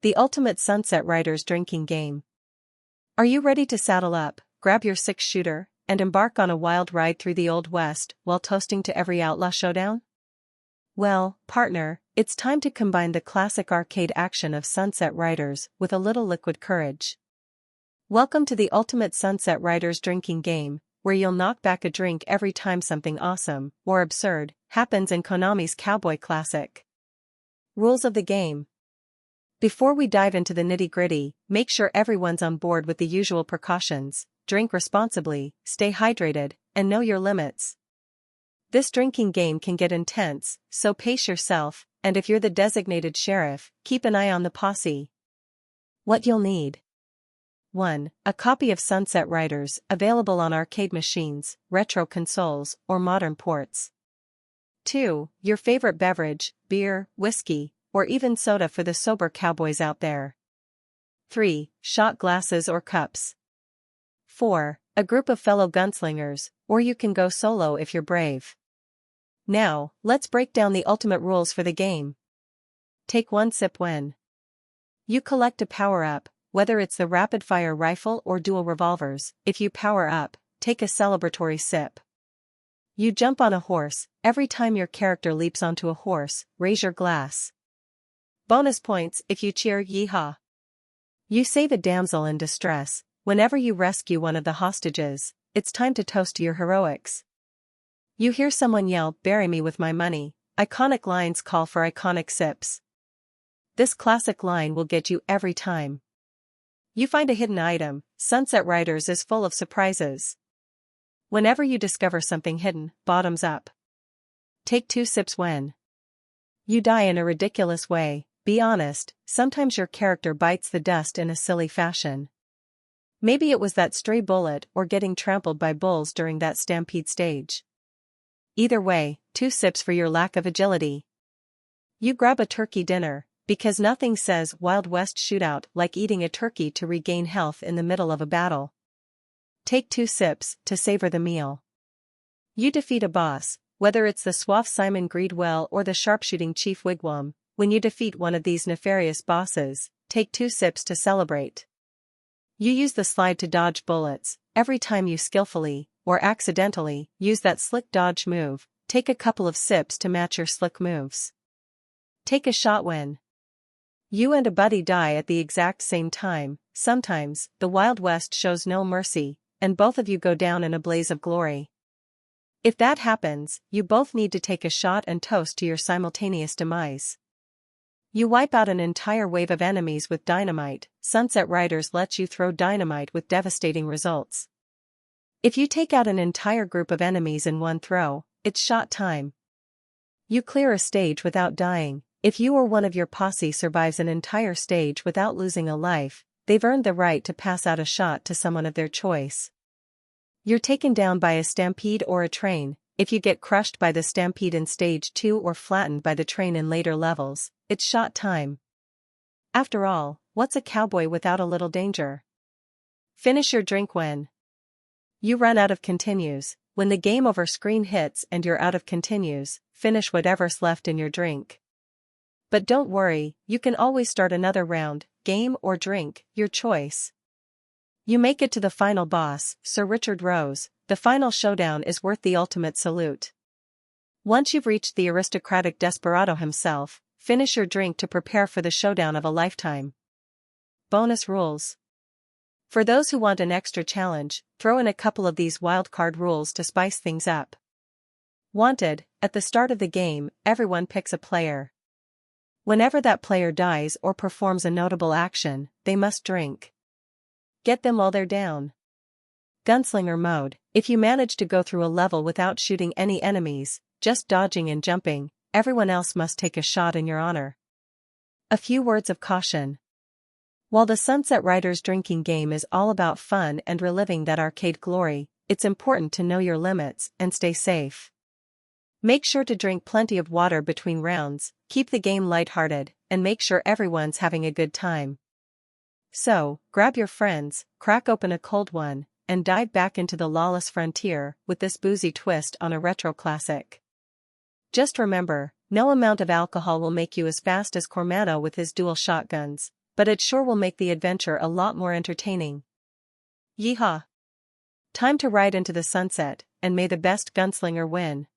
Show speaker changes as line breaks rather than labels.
The ultimate Sunset Riders drinking game. Are you ready to saddle up, grab your six-shooter, and embark on a wild ride through the Old West while toasting to every outlaw showdown? Well, partner, it's time to combine the classic arcade action of Sunset Riders with a little liquid courage. Welcome to the ultimate Sunset Riders drinking game, where you'll knock back a drink every time something awesome, or absurd, happens in Konami's cowboy classic. Rules of the game. Before we dive into the nitty-gritty, make sure everyone's on board with the usual precautions: drink responsibly, stay hydrated, and know your limits. This drinking game can get intense, so pace yourself, and if you're the designated sheriff, keep an eye on the posse. What you'll need. 1. A copy of Sunset Riders, available on arcade machines, retro consoles, or modern ports. 2. Your favorite beverage, beer, whiskey, or even soda for the sober cowboys out there. 3. Shot glasses or cups. 4. A group of fellow gunslingers, or you can go solo if you're brave. Now, let's break down the ultimate rules for the game. Take one sip when you collect a power-up, whether it's the rapid-fire rifle or dual revolvers. If you power up, take a celebratory sip. You jump on a horse. Every time your character leaps onto a horse, raise your glass. Bonus points if you cheer yeehaw. You save a damsel in distress. Whenever you rescue one of the hostages, it's time to toast to your heroics. You hear someone yell, "Bury me with my money." Iconic lines call for iconic sips. This classic line will get you every time. You find a hidden item. Sunset Riders is full of surprises. Whenever you discover something hidden, bottoms up. Take 2 sips when you die in a ridiculous way. Be honest, sometimes your character bites the dust in a silly fashion. Maybe it was that stray bullet or getting trampled by bulls during that stampede stage. Either way, 2 sips for your lack of agility. You grab a turkey dinner, because nothing says Wild West shootout like eating a turkey to regain health in the middle of a battle. Take 2 sips to savor the meal. You defeat a boss, whether it's the suave Simon Greedwell or the sharpshooting Chief Wigwam. When you defeat one of these nefarious bosses, take 2 sips to celebrate. You use the slide to dodge bullets. Every time you skillfully, or accidentally, use that slick dodge move, take a couple of sips to match your slick moves. Take a shot when you and a buddy die at the exact same time. Sometimes, the Wild West shows no mercy, and both of you go down in a blaze of glory. If that happens, you both need to take a shot and toast to your simultaneous demise. You wipe out an entire wave of enemies with dynamite. Sunset Riders lets you throw dynamite with devastating results. If you take out an entire group of enemies in one throw, it's shot time. You clear a stage without dying. If you or one of your posse survives an entire stage without losing a life, they've earned the right to pass out a shot to someone of their choice. You're taken down by a stampede or a train. If you get crushed by the stampede in stage 2 or flattened by the train in later levels, it's shot time. After all, what's a cowboy without a little danger? Finish your drink when you run out of continues. When the game over screen hits and you're out of continues, finish whatever's left in your drink. But don't worry, you can always start another round, game or drink, your choice. You make it to the final boss, Sir Richard Rose. The final showdown is worth the ultimate salute. Once you've reached the aristocratic desperado himself, finish your drink to prepare for the showdown of a lifetime. Bonus rules. For those who want an extra challenge, throw in a couple of these wildcard rules to spice things up. Wanted, at the start of the game, everyone picks a player. Whenever that player dies or performs a notable action, they must drink. Get them while they're down. Gunslinger mode. If you manage to go through a level without shooting any enemies, just dodging and jumping, everyone else must take a shot in your honor. A few words of caution. While the Sunset Riders drinking game is all about fun and reliving that arcade glory, it's important to know your limits and stay safe. Make sure to drink plenty of water between rounds, keep the game lighthearted, and make sure everyone's having a good time. So, grab your friends, crack open a cold one, and dive back into the lawless frontier with this boozy twist on a retro classic. Just remember, no amount of alcohol will make you as fast as Cormano with his dual shotguns. but it sure will make the adventure a lot more entertaining. Yeehaw! Time to ride into the sunset, and may the best gunslinger win.